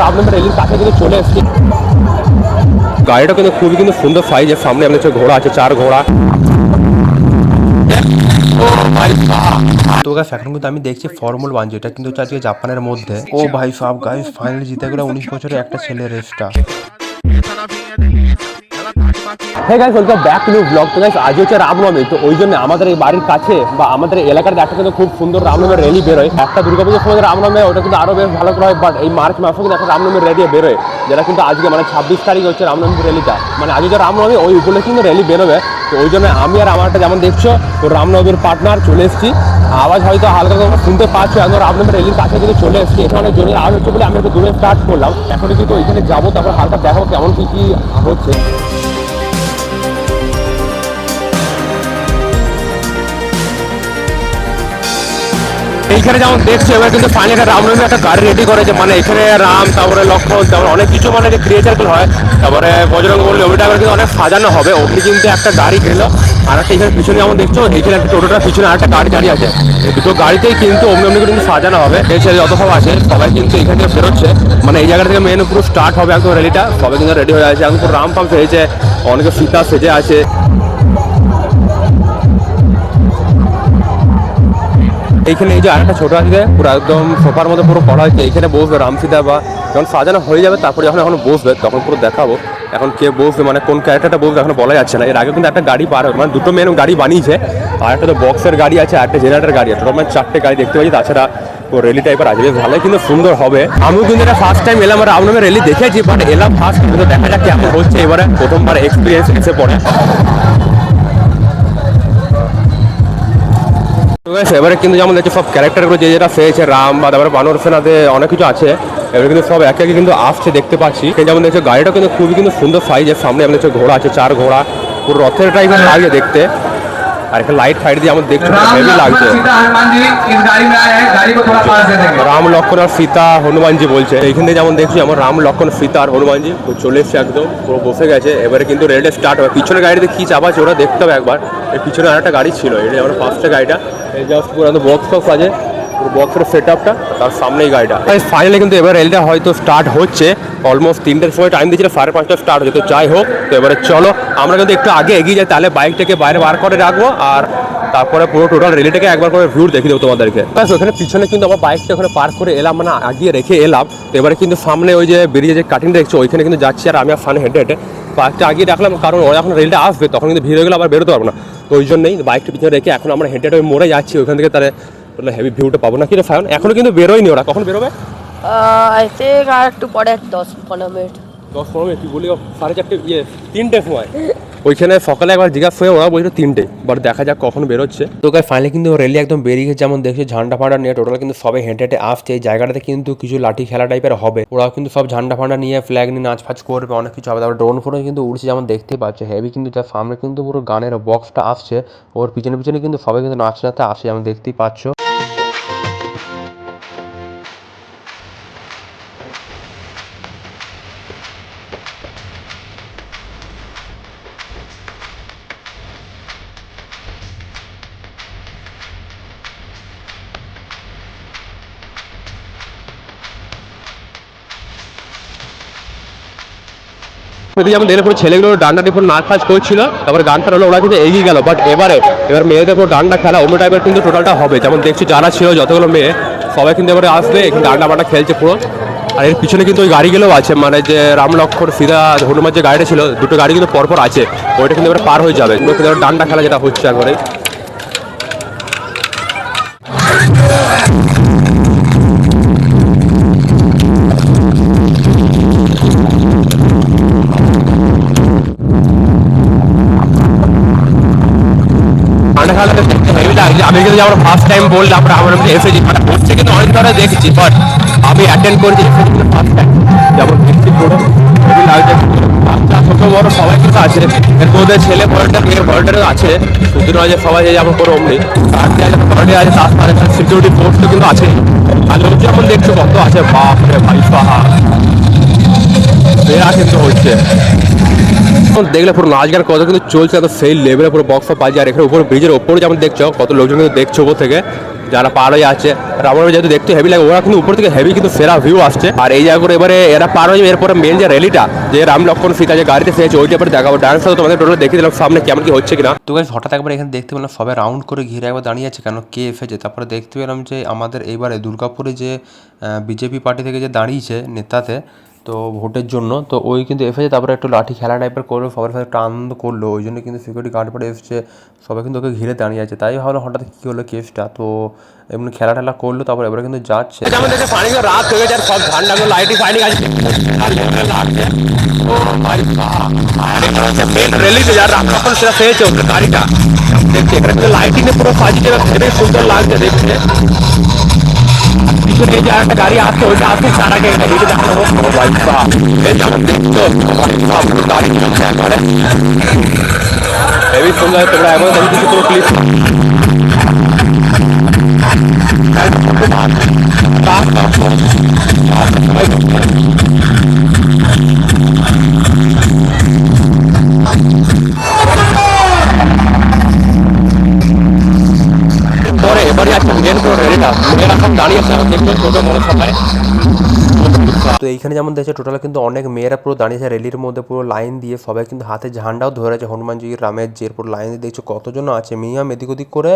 রামনবমী রেলির কাছে কিন্তু চলে এসেছি। গাড়িটা কিন্তু খুবই কিন্তু সুন্দর সাইজের, সামনে আমাদের ঘোড়া আছে, 4 ঘোড়া। তো গাইস এখন কিন্তু আমি দেখছি ফর্মুলা 1, যেটা কিন্তু আজকে জাপানের মধ্যে। ও ভাই সাহেব গাইস ফাইনালি জিতে গেল 19 বছরের একটা ছেলে রেসটা। হ্যাঁ guys, welcome back to new blog. তো গাইস আজ হচ্ছে রামনবমী, তো ওই জন্য আমাদের এই বাড়ির কাছে বা আমাদের এলাকার একটা কিন্তু খুব সুন্দর রামনবমীর র্যালি বেরোয়। একটা দুর্গাপুজোর সময় রামনবমী ওটা কিন্তু আরো বেশ ভালো করে হয়, বাট এই মার্চ মাসে কিন্তু একটা রামনবমীর র্যালি বেরোয়, যেটা কিন্তু আজকে মানে 26 তারিখ হচ্ছে রামনবমীর র্যালিটা। মানে আজকে যে রামনবমী ওই উপলক্ষে কিন্তু র্যালি বেরোবে। তো ওই জন্য আমি আর আমারটা যেমন দেখছো তো রামনবমীর পার্টনার চলে এসেছি। আওয়াজ হয়তো হালকা করে শুনতে পাচ্ছি, একদম রামনবমীর র্যালির কাছে কিন্তু চলে এসেছি। এখানে অনেক জনের আওয়াজ হচ্ছে বলে আমি একটু দূরে স্টার্ট করলাম। এখন কিন্তু ওইখানে যাবো, তারপর হালকা দেখো কেমন কি হচ্ছে। এইখানে যেমন দেখছো এবার কিন্তু ফাইনালি রামনবমী একটা গাড়ি রেডি করেছে, মানে এখানে রাম, তারপরে লক্ষ্মণ, তারপরে অনেক কিছু মানে যে ক্রিয়েচারগুলো হয়, তারপরে বজরং বলি ওইটা কিন্তু অনেক সাজানো হবে। ওখানে কিন্তু একটা গাড়ি গেল, আর একটা এখানে পিছনে যেমন দেখছো এইখানে একটা টোটোটার পিছনে আর একটা গাড়ি দাঁড়িয়ে আছে। এই দুটো গাড়িতেই কিন্তু অমনি অমনি করে কিন্তু সাজানো হবে। এই ছেলে যত সব আছে সবাই কিন্তু এখান থেকে বেরোচ্ছে, মানে এই জায়গা থেকে মেন পুরো স্টার্ট হবে একদম র্যালিটা। সবাই কিন্তু রেডি হয়ে আছে, একদম রাম ফাম সেজেছে, অনেকে সীতা সেজে আছে। এইখানে এই যে আরেকটা ছোট আছে পুরো একদম সোফার মধ্যে পুরো করা হয়েছে, এখানে বসবে রাম সীতা, বা যখন সাজানো হয়ে যাবে তারপরে যখন এখন বসবে তখন পুরো দেখাবো এখন কে বসবে, মানে কোন ক্যারেক্টারটা বসবে এখন বলা যাচ্ছে না। এর আগে কিন্তু একটা গাড়ি পার হবে, মানে দুটো মেন গাড়ি বানিয়েছে, আর একটা তো বক্সের গাড়ি আছে, আর একটা জেনারেটার গাড়ি আছে, টোটাল মানে 4টে গাড়ি দেখতে পাচ্ছি। তাছাড়া ও রেলি টাইপের আছে, বেশ ভালোই কিন্তু সুন্দর হবে। আমিও কিন্তু এটা ফার্স্ট টাইম এলাম, আর রামনবমীর রেলি দেখেছি, বাট এলাম ফার্স্ট, কিন্তু দেখা যাক কেমন হচ্ছে এবারে, প্রথমবার এক্সপিরিয়েন্স এসে পড়ে। এবারে কিন্তু যেমন দেখছি সব ক্যারেক্টারগুলো যে যেটা পেয়েছে, রাম বা তারপরে বানর সেনাতে অনেক কিছু আছে, এবারে কিন্তু সব একে একে কিন্তু আসছে দেখতে পাচ্ছি। যেমন দেখছো গাড়িটা কিন্তু খুবই কিন্তু সুন্দর সাইজের, সামনে আমাদের ঘোড়া আছে, 4 ঘোড়া, পুরো রথের টাইপের লাগছে দেখতে। আর একটা লাইট ফাইট দিয়ে আমাদের দেখছো হেভি লাগছে। রাম লক্ষ্মণ আর সীতা হনুমানজি বলছে, এইখান থেকে যেমন দেখছি আমার রাম লক্ষ্মণ সীতা আর হনুমানজি চলে এসছে, একদম পুরো বসে গেছে। এবারে কিন্তু রেলটা স্টার্ট হবে। পিছনে গাড়িতে কি চাপ আছে ওরা দেখতে হবে একবার। এর পিছনে আর একটা গাড়ি ছিল, এটা আমার ফার্স্টে গাড়িটা, এই জাস্ট পুরো বক্স ফক্স আছে, পুরো বক্সের সেট আপটা, তার সামনেই গাড়িটা। ফাইনালি কিন্তু এবার রেলটা হয়তো স্টার্ট হচ্ছে। অলমোস্ট 3টের সময় টাইম দিয়েছিল, 5:30 স্টার্ট হচ্ছে। তো যাই হোক, তো এবারে চলো আমরা কিন্তু একটু আগে এগিয়ে যাই, তাহলে বাইকটাকে বাইরে বার করে রাখবো, আর তারপরে পুরো টোটাল রেলিটাকে একবার করে ভিউ দেখিয়ে দেবো তোমাদেরকে। ব্যাস ওখানে পিছনে কিন্তু আমার বাইকটা ওখানে পার্ক করে এলাম, মানে আগিয়ে রেখে এলাম। তো এবারে কিন্তু সামনে ওই যে বেরিয়ে যে কাটিং দেখছো ওইখানে কিন্তু যাচ্ছি, আর আমি আর সামনে হেঁটে হেঁটে বাইকটা আগিয়ে রাখলাম, কারণ ওরা এখন রেলটা আসবে তখন কিন্তু ভিড় হয়ে গেলে আবার বেরোতে পারবো না। তো ওই জন্যই বাইকটা পিছনে রেখে এখন আমরা হেঁটে হেঁটে মোড়ে যাচ্ছি, ওইখান থেকে তাহলে হেভি ভিউটা পাবো না। কি রে ফায়ন, এখনো কিন্তু বেরোয়নি ওরা, কখন বেরোবে? আই থিঙ্ক আর একটু পরে 10-15 মিনিট। 10-15 মিনিট? তুই বলি 4:30 3টের সময়। ওইখানে সকালে একবার জিজ্ঞাসা হয়ে ওরা বলছিল 3টে, বাট দেখা যাক কখন বেরোচ্ছে। তো গাইস ফাইনালি কিন্তু রেলি একদম বেরিয়ে গেছে, যেমন দেখছি ঝান্ডা ফান্ডা নিয়ে টোটাল কিন্তু সবাই হেঁটে হেঁটে আসছে। এই জায়গাটাতে কিন্তু কিছু লাঠি খেলা টাইপের হবে, ওরাও কিন্তু সব ঝান্ডা ফান্ডা নিয়ে ফ্ল্যাগ নিয়ে নাচ ফাচ করবে, অনেক কিছু হবে। তারপর ড্রোন ফোনে কিন্তু উড়ছে, যেমন দেখতে পাচ্ছে হেভি, কিন্তু তার সামনে কিন্তু পুরো গানের বক্সটা আসছে, ওর পিছনে পিছনে কিন্তু সবাই কিন্তু নাচতে আসছে, যেমন দেখতেই পাচ্ছ। যেমন দেখলে পুরো ছেলেগুলো ডান্ডা দিয়ে পুরো নাচ ফাচ করছিল, তারপরে গান ফান হলো, ওরা কিন্তু এগিয়ে গেল। বাট এবার মেয়েদের পুরো ডান্ডা খেলা অন্য টাইপের কিন্তু টোটালটা হবে। যেমন দেখছি যারা ছিল যতগুলো মেয়ে সবাই কিন্তু এবারে আসবে, ডান্ডা বান্ডা খেলছে পুরো। আর এর পিছনে কিন্তু ওই গাড়িগুলো আছে, মানে যে রাম লক্ষ্মণ সীতা হনুমান যে গাড়িটা ছিল, দুটো গাড়ি কিন্তু পরপর আছে, ওইটা কিন্তু এবার পার হয়ে যাবে। ডান্ডা খেলা যেটা হচ্ছে একবারে। আমি কিন্তু আমার ফার্স্ট টাইম বললাম, আমরা এসেছি, মানে বলছে কিন্তু অনেক ধরে দেখেছি, বাট আমি অ্যাটেন্ড করেছি ফার্স্ট টাইম। যেমন দেখছি পুরো হেভি লাগছে, বাচ্চা ছোট বড় সবাই কিন্তু আছে, এরপর ওদের ছেলে ভলেন্টার মেয়ে ভলেন্টারও আছে, শুধু নয় যে সবাই যেমন করে অমনি ভলেন্টার আছে, তার সাথে সিকিউরিটি ফোর্স তো কিন্তু আছে। আর লোক যেমন দেখছো কত আছে, বাপ রে ভাই পাহা বেড়া কিন্তু হচ্ছে। দেখলে পুরো নাচ গান কত কিন্তু চলছে, এত সেই লেভেলে পুরো বক্স অফ বাজে। আর এখানে উপরে ব্রিজের ওপরে যেমন দেখছো কত লোকজন কিন্তু দেখছো উপর থেকে, যারা পার হয়ে যাচ্ছে রামনবমী যেহেতু দেখতে হেভি লাগে, ওরা কিন্তু উপর থেকে হেভি কিন্তু সেরা ভিউ আসছে। আর এই জায়গা করে এবারে এরা পার হয়ে যাবে, এরপরে মেন যে র্যালিটা যে রাম লক্ষ্মণ সীতা যে গাড়িতে ফেলেছে ওইটা এবার দেখাবো। ডান্সটা তো তোমাদের টোটাল দেখে দিলাম সামনে কেমন কি হচ্ছে কিনা। তো গাইস হঠাৎ একবার এখানে দেখতে পেলাম সবাই রাউন্ড করে ঘিরে একবার দাঁড়িয়ে আছে, কেন কে এসেছে। তারপরে দেখতে পেলাম যে আমাদের এবারে দুর্গাপুরে যে বিজেপি পার্টি থেকে যে দাঁড়িয়েছে নেতাতে তো ভোটের জন্য, তো ওই কিন্তু এসেছে। তারপরে একটু লাঠি খেলা টাইপের করলো, সবার সাথে একটু আনন্দ করলো, ওই জন্য কিন্তু সিকিউরিটি গার্ড পরে এসেছে, সবাই কিন্তু ওকে ঘিরে দাঁড়িয়ে আছে। তাই ভাবলাম হঠাৎ কী হলো কেসটা, তো এমনি খেলা টেলা করলো। তারপরে এবারে কিন্তু যাচ্ছে আমাদের পানি রাত হয়ে গেছে আর সব ঠান্ডা লাইটি ফাইটিং আছে রেলিতে যার রামলক্ষ্মণ সেটা পেয়েছে ওদের গাড়িটা দেখছি, এখানে কিন্তু লাইটিং পুরো সাজিয়ে খুবই সুন্দর লাগছে দেখতে। পিছনে যে একটা গাড়ি আসছে ওইটা আসছে তার আগে গাড়িটা দেখানো হেভি সুন্দর। তোমরা এখন কিছু কোনো ক্লিপ পরে এবারে একটা মেন রোড রেলিটা এখন দাঁড়িয়ে আছে দেখবেন ছোটো বড় সবাই। তো এইখানে যেমন দেখছে টোটাল কিন্তু অনেক মেয়েরা পুরো দাঁড়িয়েছে রেলির মধ্যে পুরো লাইন দিয়ে, সবাই কিন্তু হাতে ঝান্ডাও ধরেছে হনুমানজি রামের যে পুরো লাইন দিয়ে দেখছো কতজন আছে মিনিমাম এদিক ওদিক করে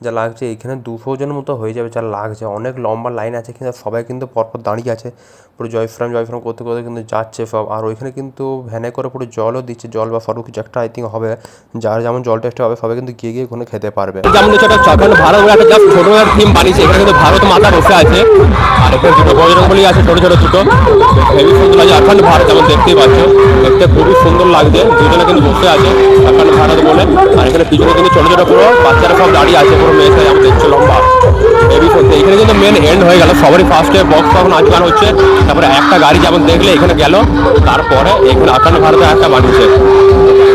যা লাগছে এখানে 200 জনের মতো হয়ে যাবে যা লাগছে। অনেক লম্বা লাইন আছে কিন্তু সবাই কিন্তু পরপর দাঁড়িয়ে আছে পুরো জয়ফ্রাম করতে করতে কিন্তু যাচ্ছে সব। আর ওইখানে কিন্তু ভ্যানে করে পুরো জলও দিচ্ছে, জল বা ফটো কিছু একটা আই থিঙ্ক হবে, যার যেমন জল টেস্ট হবে সবাই কিন্তু গিয়ে ওখানে খেতে পারবে। যেমন ভারত একটা ছোট থিম বানিয়েছে, এখানে কিন্তু ভারত মাতা বসে আছে আর এখানে দুটো বজরংবলী আছে ছোট ছোট দুটো, হেভি সুন্দর লাগছে। অখণ্ড ভারত যেমন দেখতেই পাচ্ছ, দেখতে খুবই সুন্দর লাগছে। দুজনে কিন্তু বসে আছে অখণ্ড ভারত বলে, আর এখানে পিছনে কিন্তু ছোট ছোট পুরো বাচ্চারা সব দাঁড়িয়ে আছে পুরো মেয়ে যেমন দেখছো লম্বা হেভি সুন্দর। এখানে কিন্তু মেন এন্ড হয়ে গেল, সবারই ফার্স্টে বক্স তখন নাচ গান হচ্ছে, তারপরে একটা গাড়ি যেমন দেখলে এখানে গেল, তারপরে এখানে অখণ্ড ভারতে একটা বানিয়েছে।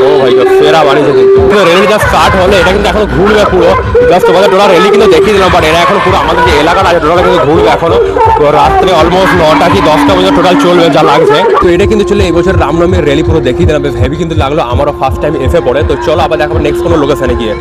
ও ভাই সেরা বানিয়েছে কিন্তু রেলি জাস্ট স্টার্ট হলে এটা কিন্তু এখন ঘুরবে পুরো। জাস্ট তোমাদের টোটাল রেলি কিন্তু দেখিয়ে দিলাম, বাট এরা এখন পুরো আমাদের যে এলাকাটা আছে টোটাল কিন্তু ঘুরবে এখনো। তো রাত্রে অলমোস্ট 9টা কি 10টা পর্যন্ত টোটাল চলবে যা লাগছে। তো এটা কিন্তু চলে এই বছর রামনবমীর রেলি পুরো দেখিয়ে দিলাম, বেশ হেভি কিন্তু লাগলো, আমারও ফার্স্ট টাইম এসে পড়ে। তো চলো আবার দেখাবো নেক্সট কোনো লোকেশনে গিয়ে।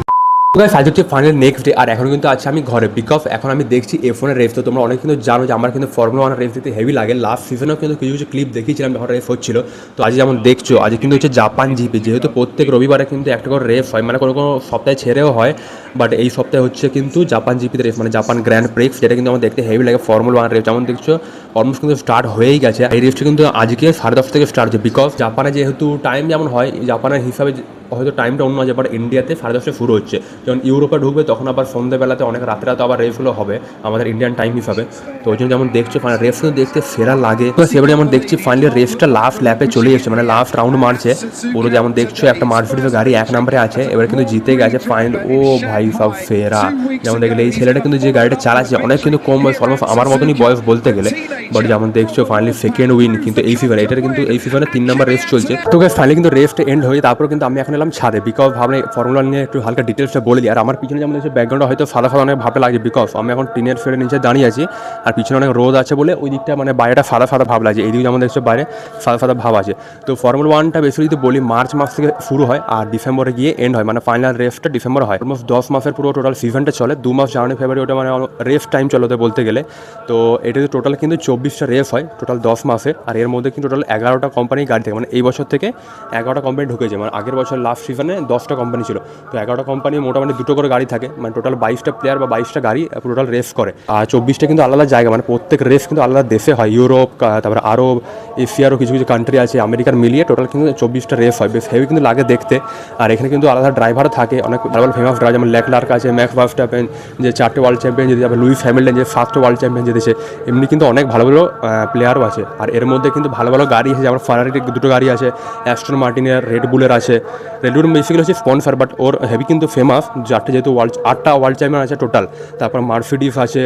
আজ হচ্ছে ফাইনাল নেক্সট ডে, আর এখন কিন্তু আছে আমি ঘরে, বিকজ এখন আমি দেখছি F1 রেস। তো তোমরা অনেক কিন্তু জানো যে আমার কিন্তু ফর্মুলা 1 রেস দিতে হেভি লাগে, লাস্ট সিজনেও কিন্তু কিছু কিছু ক্লিপ দেখিয়েছিলাম যখন রেস হচ্ছিল। তো আজ যেমন দেখছো আজ কিন্তু হচ্ছে জাপান জিপি, যেহেতু প্রত্যেক রবিবারে কিন্তু একটা করে রেস হয়, মানে কোনো কোনো সপ্তাহে ছেড়েও হয়, বাট এই সপ্তাহে হচ্ছে কিন্তু জাপান জিপিতে রেস, মানে জাপান গ্র্যান্ড প্রিক্স, যেটা কিন্তু আমার দেখতে হেভি লাগে। ফর্মুলা 1 রেস যেমন দেখছো অলমোস্ট কিন্তু স্টার্ট হয়েই গেছে। এই রেসটা কিন্তু আজকে 10:30 থেকে স্টার্ট হচ্ছে, বিকজ জাপানে যেহেতু টাইম যেমন হয় জাপানের হিসাবে হয়তো টাইমটা অন্য আছে, বাট ইন্ডিয়াতে 10:30 শুরু হচ্ছে। যখন ইউরোপে ঢুকবে তখন আবার সন্ধ্যেবেলাতে অনেক রাতে আবার রেসগুলো হবে আমাদের ইন্ডিয়ান টাইম হিসাবে। তো ওই জন্য যেমন দেখছো ফাইনাল রেস কিন্তু দেখতে সেরা লাগে। তো সেবারে যেমন দেখছি ফাইনালি রেসটা লাস্ট ল্যাপে চলে এসেছে, মানে লাস্ট রাউন্ড মারছে পুরো। যেমন দেখছো একটা মার্সিডিজ গাড়ি 1 নম্বরে আছে, এবার কিন্তু জিতে গেছে ফাইনাল। ও ভাই সব সেরা। যেমন দেখলে এই ছেলেটা কিন্তু যে গাড়িটা চালাচ্ছে অনেক কিন্তু কম বয়স, অলমোস্ট আমার মতনই বয়স বলতে গেলে, বাট যেমন দেখছো ফাইনালি সেকেন্ড উইন কিন্তু এই সিজনে। এটার কিন্তু এই সিজনে 3 নম্বর রেস চলছে। তো ফাইনালি কিন্তু রেসটা এন্ড হয়ে তারপর কিন্তু আমি এখন এলাম ছাদে, বিকজ ভাবলে ফর্মুলা নিয়ে একটু হালকা ডিটেলসটা বলে দিই। আর আমার পিছনে যেমন দেখছো ব্যাকগ্রাউন্ডটা হয়তো সাদা সাদা অনেক ভালো লাগছে, বিকজ আমি এখন টিনের শেডের নিচে দাঁড়িয়ে আছি আর পিছনে অনেক রোদ আছে বলে ওই দিকটা মানে বাইরেটা সাদা সাদা ভাব লাগছে, এইদিকে যেমন দেখছো বাইরে সাদা সাদা ভাব আছে। তো ফর্মুলা 1টা বেসিক্যালি যদি বলি মার্চ মাস থেকে শুরু হয় আর ডিসেম্বরে গিয়ে এন্ড হয়, মানে ফাইনাল রেসটা ডিসেম্বর হয়। অলমোস্ট 10 মাসের পুরো টোটাল সিজনটা চলে, 2 মাস জানুয়ারি ফেব্রুয়ারি ওটা মানে রেস টাইম চলে বলতে গেলে। তো এটাতে টোটাল কিন্তু 24টা রেস হয় টোটাল 10 মাসে, আর এর মধ্যে কিন্তু টোটাল 11টা কোম্পানি গাড়ি থাকে, মানে এই বছর থেকে 11টা কোম্পানি ঢুকেছে, মানে আগের বছর লাস্ট সিজনে 10টা কোম্পানি ছিল। তো 11টা কোম্পানি মোটামুটি 2টো করে গাড়ি থাকে, মানে টোটাল 22টা প্লেয়ার বা 22টা গাড়ি টোটাল রেস করে। আর 24টা কিন্তু আলাদা জায়গা, মানে প্রত্যেক রেস কিন্তু আলাদা দেশে হয়, ইউরোপ তারপরে আরব এশিয়ারও কিছু কিছু কান্ট্রি আছে, আমেরিকার মিলিয়ে টোটাল কিন্তু 24টা রেস হয়। বেশ হেভি কিন্তু লাগে দেখতে। আর এখানে কিন্তু আলাদা ড্রাইভারও থাকে, অনেক ভালো ভালো ফেমাস ড্রাইভার, যেমন লেকলার্ক আছে, ম্যাক্স ভার্স্টাপেন যে 4টে ওয়ার্ল্ড চ্যাম্পিয়ন যেতে, তারপরে লুইস হ্যামিল্টন যে 1st ওয়ার্ল্ড চ্যাম্পিয়ন যেতেছে, এমনি কিন্তু অনেক ভালো ভালো প্লেয়ারও আছে। আর এর মধ্যে কিন্তু ভালো ভালো গাড়ি আছে, যেমন ফারারির 2টো গাড়ি আছে, অ্যাস্টন মার্টিনের, রেড বুলের আছে। রেড বুল বেসিক্যালি হচ্ছে স্পন্সর, বাট ওর হেভি কিন্তু ফেমাস, 4টে যেহেতু 8টা ওয়ার্ল্ড চ্যাম্পিয়ন আছে টোটাল। তারপর মার্সিডিজ আছে,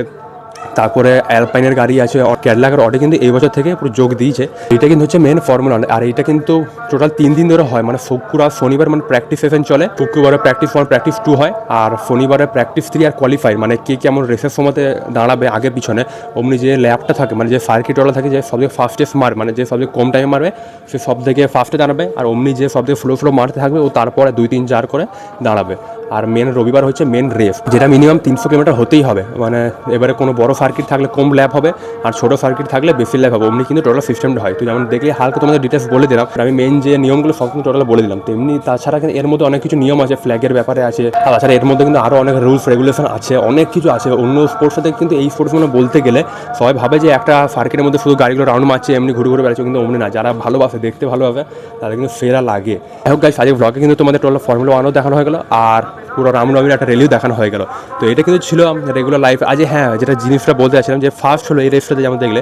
তারপরে অ্যালপাইনের গাড়ি আছে, ক্যাডলাকের অডি কিন্তু এই বছর থেকে পুরো যোগ দিয়েছে। এটা কিন্তু হচ্ছে মেন ফর্মুলা। আর এইটা কিন্তু টোটাল 3 দিন ধরে হয়, মানে শুক্রবার শনিবার মানে প্র্যাকটিস সেশন চলে, শুক্রবারে প্র্যাকটিস 1 প্র্যাকটিস 2 হয়, আর শনিবারে প্র্যাকটিস 3 আর কোয়ালিফাই, মানে কে কেমন রেসের সময়তে দাঁড়াবে আগে পিছনে। অমনি যে ল্যাপটা থাকে, মানে যে সার্কিটওয়ালা থাকে, যে সবথেকে ফাস্টেস্ট মার, মানে যে সবথেকে কম টাইমে মারবে সে সব থেকে ফার্স্টে দাঁড়াবে, আর অমনি যে সবথেকে ফ্লো মারতে থাকবে ও তারপরে 2, 3, 4 করে দাঁড়াবে। আর মেন রবিবার হচ্ছে মেন রেস, যেটা মিনিমাম 300 কিলোমিটার হতেই হবে। মানে এবারে কোনো বড় সার্কিট থাকলে কম ল্যাপ হবে, আর ছোটো সার্কিট থাকলে বেশি ল্যাপ হবে। অমনি কিন্তু টোটাল সিস্টেমটা হয়। তো যেমন দেখলে হালকা তোমাদের ডিটেলস বলে দিলাম, আমি মেন যে নিয়মগুলো সব কিন্তু টোটাল বলে দিলাম। তেমনি তাছাড়া কিন্তু এর মধ্যে অনেক কিছু নিয়ম আছে, ফ্ল্যাগের ব্যাপারে আছে, তাছাড়া এর মধ্যে কিন্তু আরও অনেক রুলস রেগুলেশন আছে, অনেক কিছু আছে। অন্য স্পোর্টস সাথে কিন্তু এই স্পোর্টস মানে বলতে গেলে সবাই ভাবে যে একটা সার্কিটের মধ্যে শুধু গাড়িগুলো রাউন্ড মারছে, এমনি ঘুরে ঘুরে বেড়াচ্ছে, কিন্তু অমনি না। যারা ভালোবাসে, দেখতে ভালোবাসে, তাদের কিন্তু সেরা লাগে। যাই হোক গাইস, আজকে ব্লগে কিন্তু তোমাদের টোটাল ফর্মুলা 1ও দেখানো হয়ে গেলো, আর পুরো রামনবমীর একটা রেলিও দেখানো হয়ে গেল। তো এটা কিন্তু ছিল রেগুলার লাইফ। আজ হ্যাঁ, যেটা জিনিসটা বলতে চাচ্ছিলাম যে ফার্স্ট হলো এই রেসটাতে, যেমন দেখলে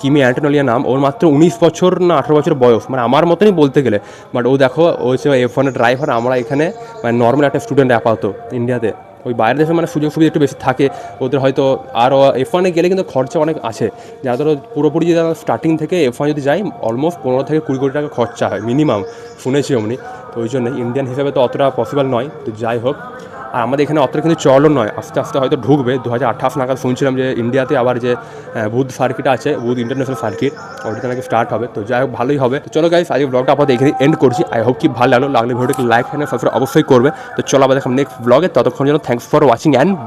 কিমি অ্যান্টোনেলিয়া নাম, ওর মাত্র 19 বছর না 18 বছর বয়স, মানে আমার মতনই বলতে গেলে। বাট ও দেখো, ও হচ্ছে F1 ড্রাইভার, আমরা এখানে মানে নর্মাল একটা স্টুডেন্ট আপাতত ইন্ডিয়াতে। ওই বাইরের দেশে মানে সুযোগ সুবিধা একটু বেশি থাকে ওদের হয়তো। আর F1 গেলে কিন্তু খরচা অনেক আছে। যারা ধরো পুরোপুরি যদি স্টার্টিং থেকে F1 যদি যাই, অলমোস্ট 15 থেকে 20 কোটি টাকা খরচা হয় মিনিমাম, শুনেছি অমনি। তো ওই জন্য ইন্ডিয়ান হিসাবে তো অতটা পসিবল নয়। তো যাই হোক, আর আমাদের এখানে অতটা কিন্তু চলও নয়, আস্তে আস্তে হয়তো ঢুকবে 2028 নাগাদ। শুনছিলাম যে ইন্ডিয়াতে আবার যে বুধ সার্কিট আছে, বুধ ইন্টারন্যাশনাল সার্কিট, ওইটা নাকি স্টার্ট হবে। তো যাই হোক, ভালোই হবে। তো চলো গাইস, আজকে ব্লগটা আপাতত এখানে এন্ড করছি। আই হোপ কি ভালো লাগলে ভিডিওটিকে লাইক এন্ড সাবস্ক্রাইব অবশ্যই করবে। তো চলো আবার দেখাম নেক্সট ব্লগে। ততক্ষণ জন্য thanks for watching and by.